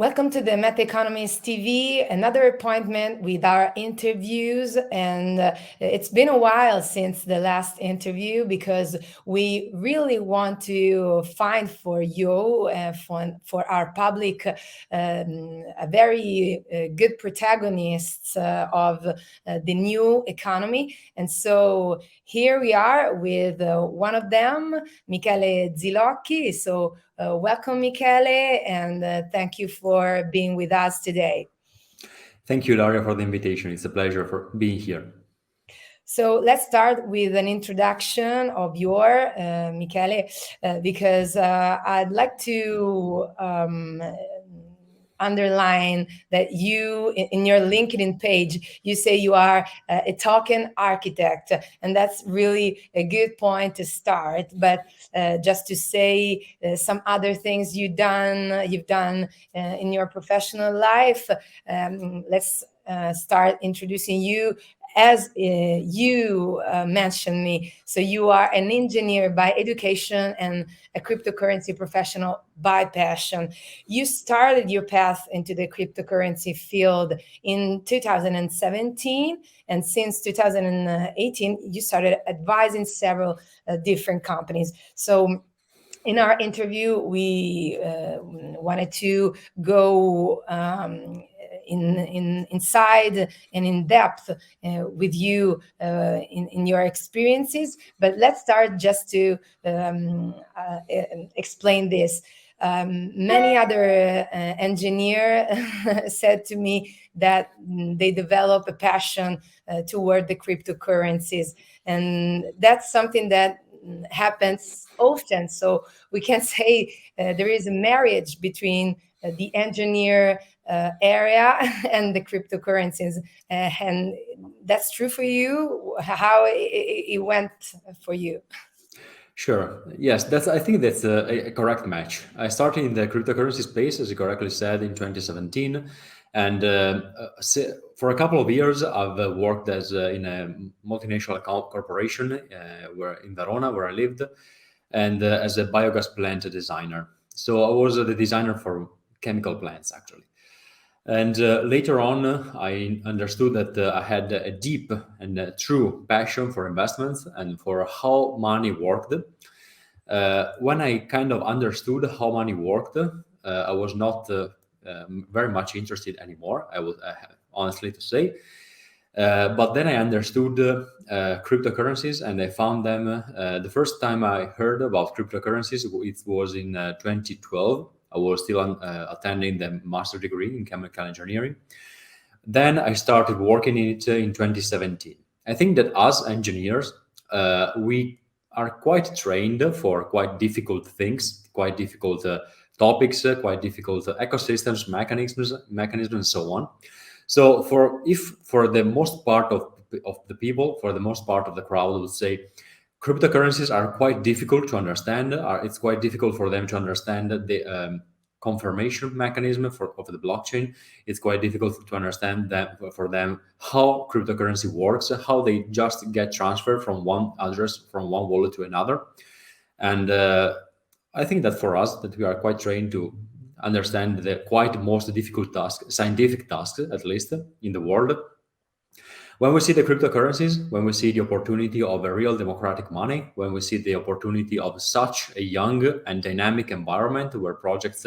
Welcome to the Meta Economist TV, another appointment with our interviews. And it's been a while since the last interview because we really want to find for you, for our public, a very good protagonists of the new economy. And so here we are with one of them, Michele Zilocchi. So welcome, Michele, and thank you for being with us today. Thank you, Ilaria, for the invitation. It's a pleasure for being here. So let's start with an introduction of your Michele, because I'd like to underline that you, in your LinkedIn page, you say you are a token architect, and that's really a good point to start. But just to say some other things you've done in your professional life, let's start introducing you. As you mentioned me, so you are an engineer by education and a cryptocurrency professional by passion. You started your path into the cryptocurrency field in 2017, and since 2018, you started advising several different companies. So in our interview, we wanted to go inside and in depth with you in your experiences. But let's start just to explain this. Many other engineers said to me that they develop a passion toward the cryptocurrencies, and that's something that happens often. So we can say there is a marriage between the engineer area and the cryptocurrencies, and that's true for you. How it went for you? Sure. Yes, I think that's a correct match. I started in the cryptocurrency space, as you correctly said, in 2017. And for a couple of years, I've worked as in a multinational corporation where in Verona, where I lived, and as a biogas plant designer. So I was the designer for chemical plants, actually. And later on, I understood that I had a deep and true passion for investments and for how money worked. When I kind of understood how money worked, I was not very much interested anymore, I would honestly to say. But then I understood cryptocurrencies, and I found them. The first time I heard about cryptocurrencies, it was in 2012. I was still attending the master degree in chemical engineering. Then I started working in it in 2017. I think that as engineers, we are quite trained for quite difficult things, quite difficult topics, quite difficult ecosystems, mechanisms, and so on. So for the most part of the people, for the most part of the crowd, I would say cryptocurrencies are quite difficult to understand. It's quite difficult for them to understand the confirmation mechanism of the blockchain. It's quite difficult to understand that for them how cryptocurrency works, how they just get transferred from one address, from one wallet to another. And I think that for us, that we are quite trained to understand the quite most difficult task, scientific task, at least in the world. When we see the cryptocurrencies, when we see the opportunity of a real democratic money, when we see the opportunity of such a young and dynamic environment where projects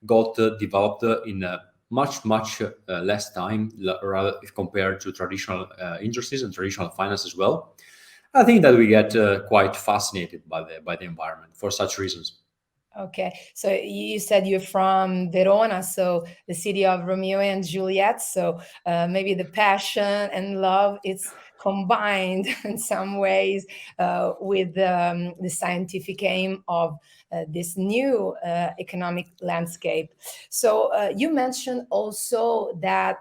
got developed in much less time, rather if compared to traditional industries and traditional finance as well, I think that we get quite fascinated by the environment for such reasons. Okay, so you said you're from Verona, so the city of Romeo and Juliet. So maybe the passion and love it's combined in some ways with the scientific aim of this new economic landscape. So you mentioned also that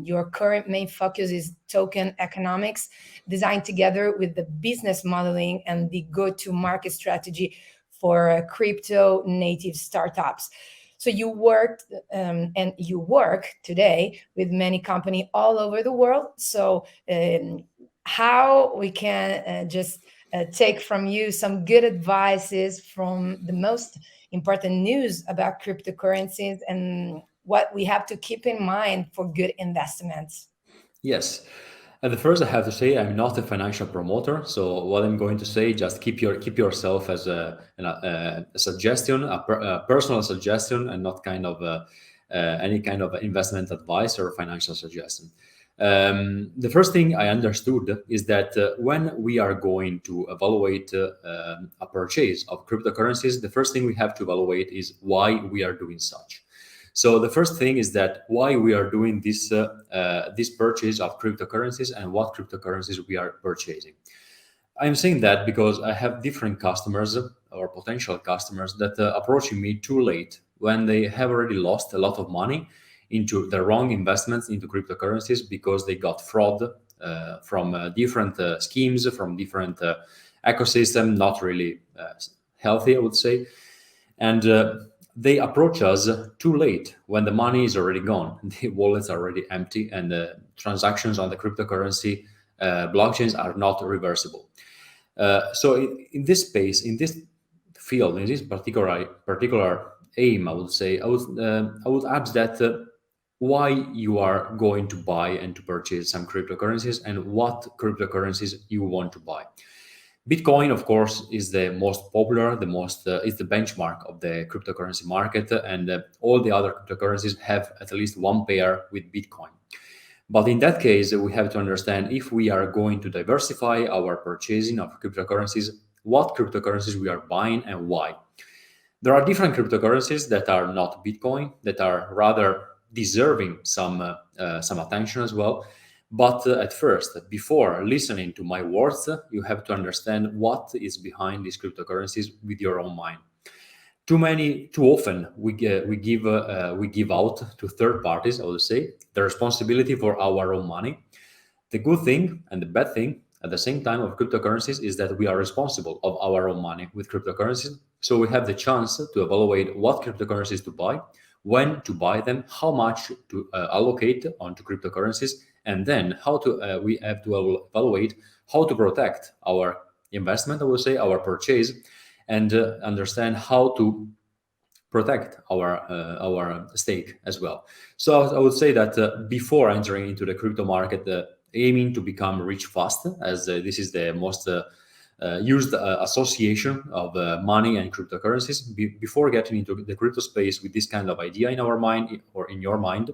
your current main focus is token economics, designed together with the business modeling and the go-to-market strategy for crypto native startups. So you worked and you work today with many companies all over the world. So how we can just take from you some good advices from the most important news about cryptocurrencies and what we have to keep in mind for good investments. Yes. At the first, I have to say I'm not a financial promoter. So what I'm going to say, just keep yourself as a suggestion, a personal suggestion, and not kind of any kind of investment advice or financial suggestion. The first thing I understood is that when we are going to evaluate a purchase of cryptocurrencies, the first thing we have to evaluate is why we are doing such. So the first thing is that why we are doing this purchase of cryptocurrencies and what cryptocurrencies we are purchasing. I'm saying that because I have different customers or potential customers that approaching me too late when they have already lost a lot of money into the wrong investments into cryptocurrencies because they got fraud from different schemes, from different ecosystem, not really healthy, I would say. And they approach us too late when the money is already gone, the wallets are already empty, and the transactions on the cryptocurrency blockchains are not reversible. So in this space, in this field, in this particular aim, I would say, I would add that why you are going to buy and to purchase some cryptocurrencies and what cryptocurrencies you want to buy. Bitcoin, of course, is the most popular, the most is the benchmark of the cryptocurrency market, and all the other cryptocurrencies have at least one pair with Bitcoin. But in that case, we have to understand if we are going to diversify our purchasing of cryptocurrencies, what cryptocurrencies we are buying and why. There are different cryptocurrencies that are not Bitcoin, that are rather deserving some attention as well. But at first, before listening to my words, you have to understand what is behind these cryptocurrencies with your own mind. Too often, we give out to third parties, I would say, the responsibility for our own money. The good thing and the bad thing at the same time of cryptocurrencies is that we are responsible of our own money with cryptocurrencies. So we have the chance to evaluate what cryptocurrencies to buy, when to buy them, how much to allocate onto cryptocurrencies, and then how to we have to evaluate how to protect our investment, I would say, our purchase, and understand how to protect our stake as well. So I would say that before entering into the crypto market, aiming to become rich fast, as this is the most used association of money and cryptocurrencies. Before getting into the crypto space with this kind of idea in our mind or in your mind,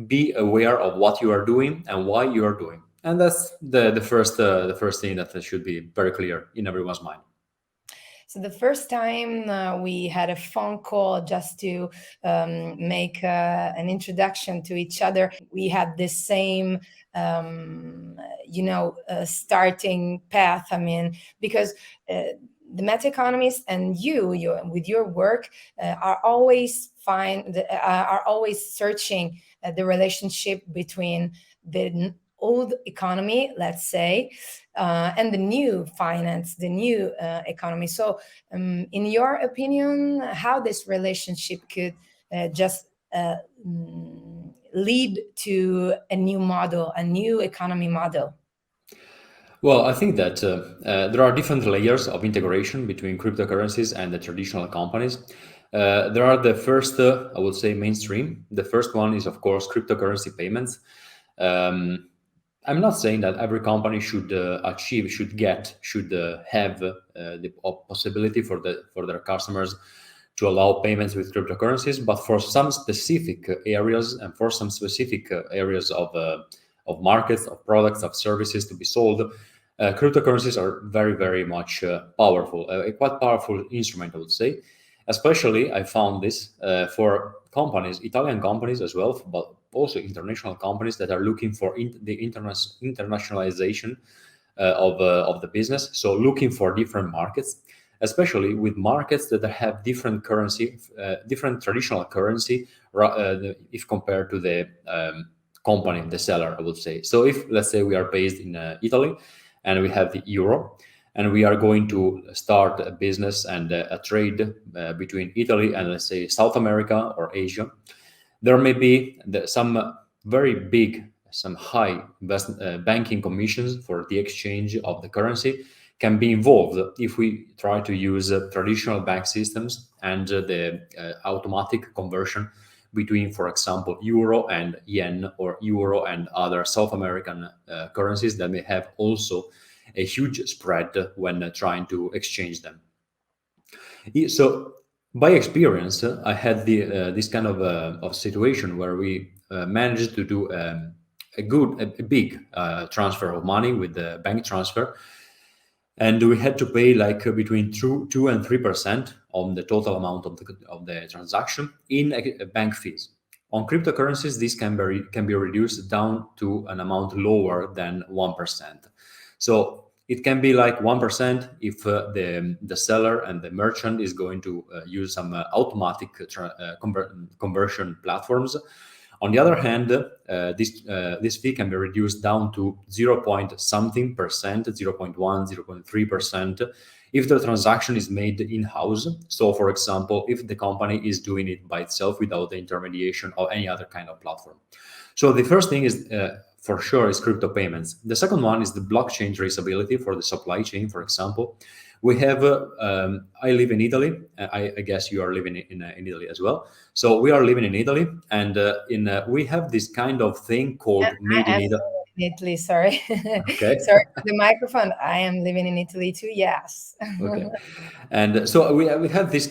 be aware of what you are doing and why you are doing, and that's the first thing that should be very clear in everyone's mind. So the first time we had a phone call just to make an introduction to each other, we had the same, starting path. I mean, because the Meta Economist and you with your work are always are always searching the relationship between the old economy, let's say, and the new finance, the new economy. So, in your opinion, how this relationship could just lead to a new model, a new economy model? Well, I think that there are different layers of integration between cryptocurrencies and the traditional companies. There are the first, I would say, mainstream. The first one is, of course, cryptocurrency payments. I'm not saying that every company should have the possibility for their customers to allow payments with cryptocurrencies, but for some specific areas and for some specific areas of markets, of products, of services to be sold, cryptocurrencies are very, very much powerful, a quite powerful instrument, I would say. Especially, I found this for companies, Italian companies as well, but also international companies that are looking for the internationalization of the business. So looking for different markets, especially with markets that have different currency, different traditional currency, if compared to the company, the seller, I would say. So if, let's say, we are based in Italy and we have the euro, and we are going to start a business and a trade between Italy and, let's say, South America or Asia, there may be some very big, some high banking commissions for the exchange of the currency, can be involved if we try to use traditional bank systems and the automatic conversion between, for example, euro and yen, or euro and other South American currencies that may have also a huge spread when trying to exchange them. So, by experience, I had this kind of situation where we managed to do a big transfer of money with the bank transfer, and we had to pay like between 2 and 3% on the total amount of the transaction in bank fees. On cryptocurrencies, this can be reduced down to an amount lower than 1%. So it can be like 1% if the seller and the merchant is going to use some automatic conversion platforms. On the other hand, this fee can be reduced down to 0 point something percent, 0.1, 0.3%, if the transaction is made in-house. So, for example, if the company is doing it by itself without the intermediation of any other kind of platform. So the first thing is, for sure, is crypto payments. The second one is the blockchain traceability for the supply chain, for example. We have, I live in Italy. I guess you are living in Italy as well. So we are living in Italy, and we have this kind of thing called Made in I'm Italy. in Italy, sorry. Okay. Sorry for the microphone. I am living in Italy too, yes. Okay. And so we have this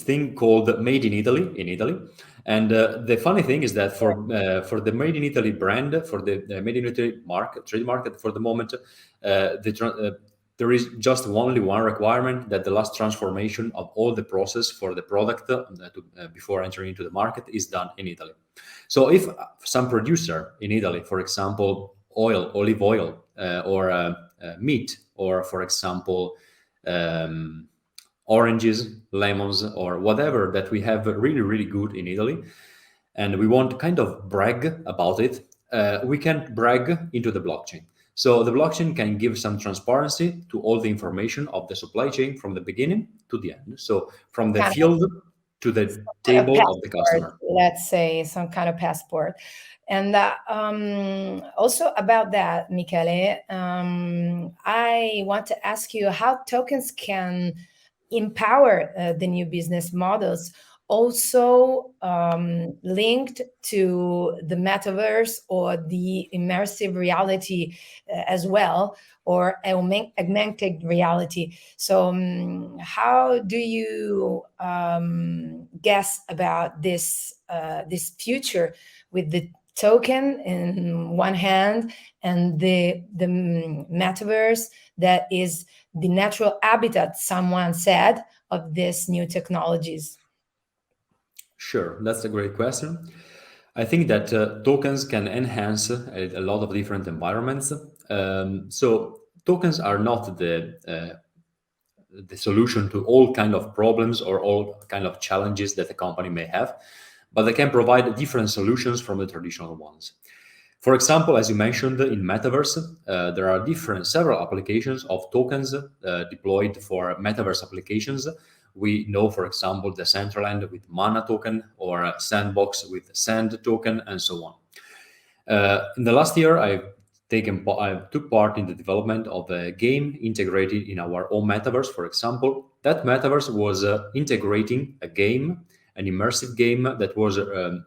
thing called Made in Italy. And the funny thing is that for the Made in Italy brand, for the Made in Italy trade market, for the moment, there is just only one requirement, that the last transformation of all the process for the product before entering into the market is done in Italy. So if some producer in Italy, for example, olive oil, or meat, or for example, oranges, lemons, or whatever that we have really, really good in Italy, and we want to kind of brag about it, we can brag into the blockchain. So the blockchain can give some transparency to all the information of the supply chain from the beginning to the end. So from the Kind field to the kind of table of the passport, customer. let's say, some kind of passport. And also about that, Michele, I want to ask you how tokens can empower the new business models, also linked to the metaverse or the immersive reality as well, or augmented reality. So how do you guess about this future with the token in one hand and the metaverse that is the natural habitat, someone said, of these new technologies? Sure, that's a great question. I think that tokens can enhance a lot of different environments. So tokens are not the solution to all kind of problems or all kind of challenges that a company may have, but they can provide different solutions from the traditional ones. For example, as you mentioned, in metaverse, there are several applications of tokens deployed for metaverse applications. We know, for example, the Decentraland with Mana token, or Sandbox with Sand token, and so on. In the last year, I took part in the development of a game integrated in our own metaverse. For example, that metaverse was integrating a game, an immersive game that was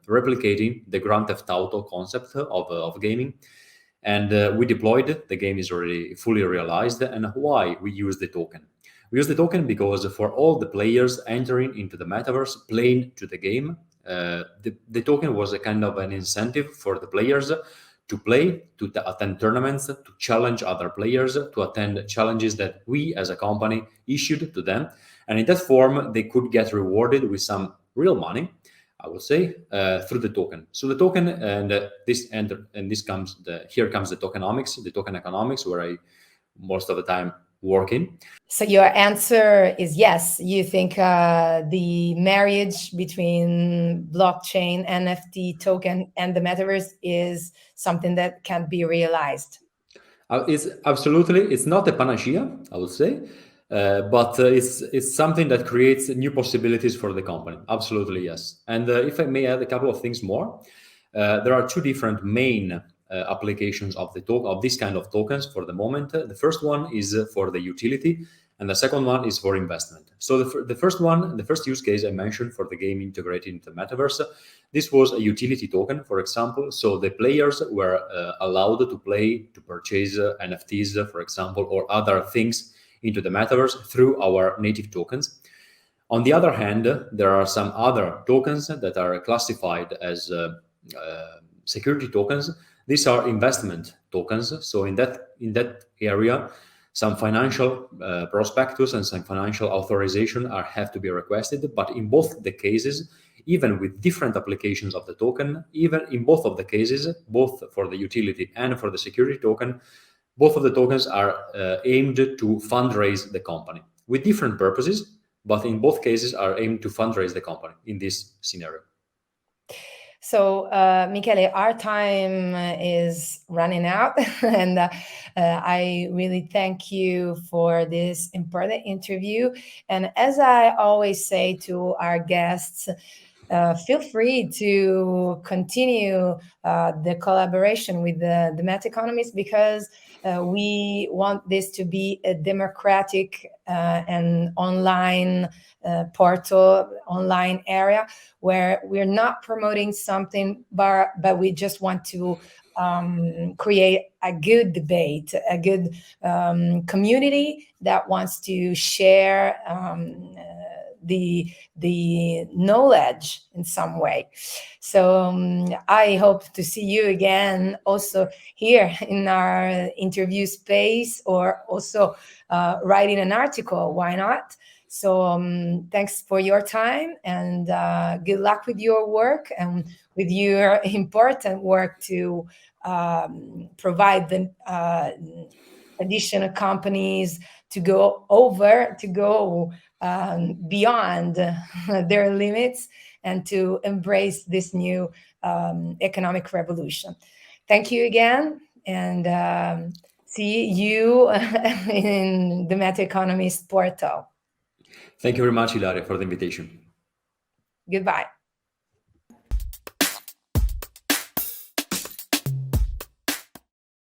replicating the Grand Theft Auto concept of gaming. And we deployed it. The game is already fully realized. And why we use the token? We use the token because for all the players entering into the metaverse, playing to the game, the token was a kind of an incentive for the players to play, to attend tournaments, to challenge other players, to attend challenges that we as a company issued to them. And in that form, they could get rewarded with some real money, I would say, through the token. So the token, and here comes the tokenomics, the token economics, where I most of the time work in. So your answer is yes. You think the marriage between blockchain, NFT token, and the metaverse is something that can be realized? It's not a panacea, I would say, but it's something that creates new possibilities for the company. Absolutely, yes. And if I may add a couple of things more, there are two different main applications of of this kind of tokens for the moment. The first one is for the utility, and the second one is for investment. So the first use case I mentioned for the game integrated into the metaverse, this was a utility token, for example. So the players were allowed to play, to purchase NFTs, for example, or other things into the metaverse through our native tokens. On the other hand, there are some other tokens that are classified as security tokens. These are investment tokens. So in that area, some financial prospectus and some financial authorization have to be requested. But in both the cases, even with different applications of the token, even in both of the cases, both for the utility and for the security token, both of the tokens are aimed to fundraise the company with different purposes, but in both cases are aimed to fundraise the company in this scenario. So, Michele, our time is running out, and I really thank you for this important interview. And as I always say to our guests, feel free to continue the collaboration with the Meta Economist, because we want this to be a democratic and online portal, online area where we're not promoting something, but we just want to create a good debate, a good community that wants to share the knowledge in some way. So I hope to see you again also here in our interview space, or also writing an article. Why not? So thanks for your time, and good luck with your work and with your important work to provide the additional companies to go beyond their limits and to embrace this new economic revolution. Thank you again, and see you in the Meta Economist portal. Thank you very much, Ilaria, for the invitation. Goodbye.